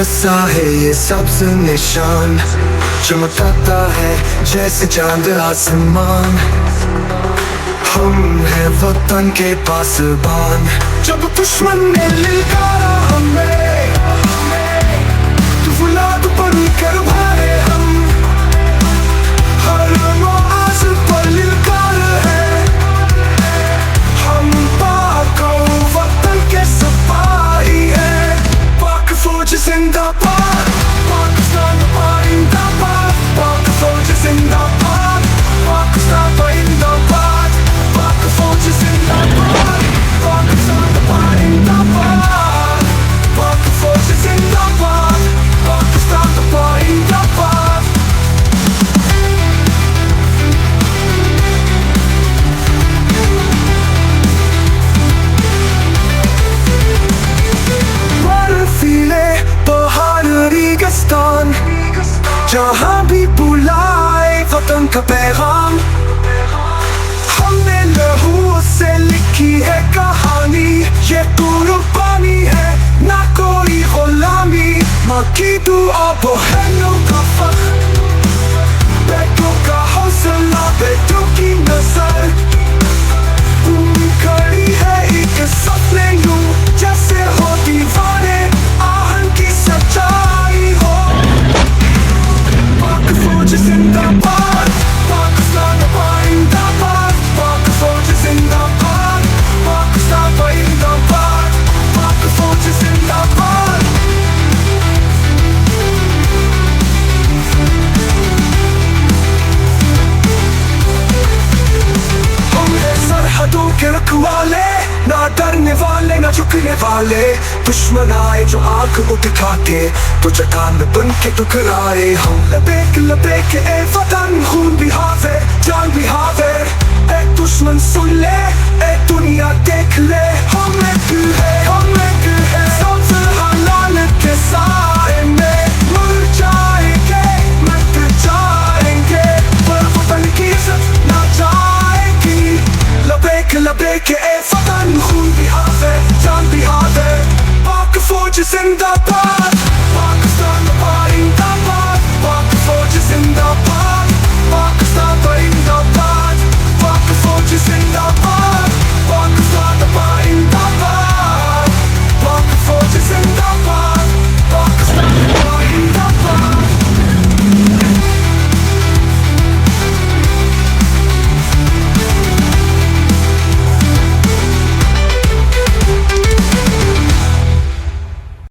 बसा है ये सब्ज निशान, चमकता है जैसे चांद आसमान। हम हैं वतन के पासबान, जब दुश्मन ने ललकारा हमें, तो फुलाद बन कर भागे हम। हर आवाज पर ललकार है, हम पाक वतन के सिपाही हैं। पाक फौज जिंदाबाद, पाकिस्तान जिंदाबाद, पाक फौज जिंदाबाद, पाकिस्तान जिंदाबाद, पाक फौज जिंदाबाद, पाकिस्तान जिंदाबाद, पाक फौज जिंदाबाद, पाकिस्तान जिंदाबाद। बर्फीले पहाड़ रेगिस्तान, जहाँ भी बुलाए वतन का पैगाम। हमने लहू से लिखी है कहानी, ये कुर्बानी है ना कोई गुलामी। माँ की दुआ बहनों का फख्र, बेटों का हौसला, बेटों की नजर। खड़ी है एक सपने यूं, जैसे हो दीवाने आहन की सच्चाई हो। पाक फौज जिंदाबाद, पाकिस्तान जिंदाबाद, पाक फौज जिंदाबाद, पाकिस्तान जिंदाबाद, पाक फौज जिंदाबाद। हम हैं सरहदों के रखवाले, ना डरने वाले ना झुकने वाले। दुश्मन आए जो आंख उठाते, तो चट्टान बन के टकराए हम। लबेक लबेक ए वतन, खून भी हावे जान भी हावे। ए दुश्मन सुन ले, ए दुनिया देख ले, हम एक है, हम एक है। सबसे हलाल के साए में मर जाएंगे, मर जाएंगे, पर वतन की इज्जत ना जाएगी। लबेक लबेक ए वतन, खून भी हावे जान भी हावे, पाक फौज जिंदा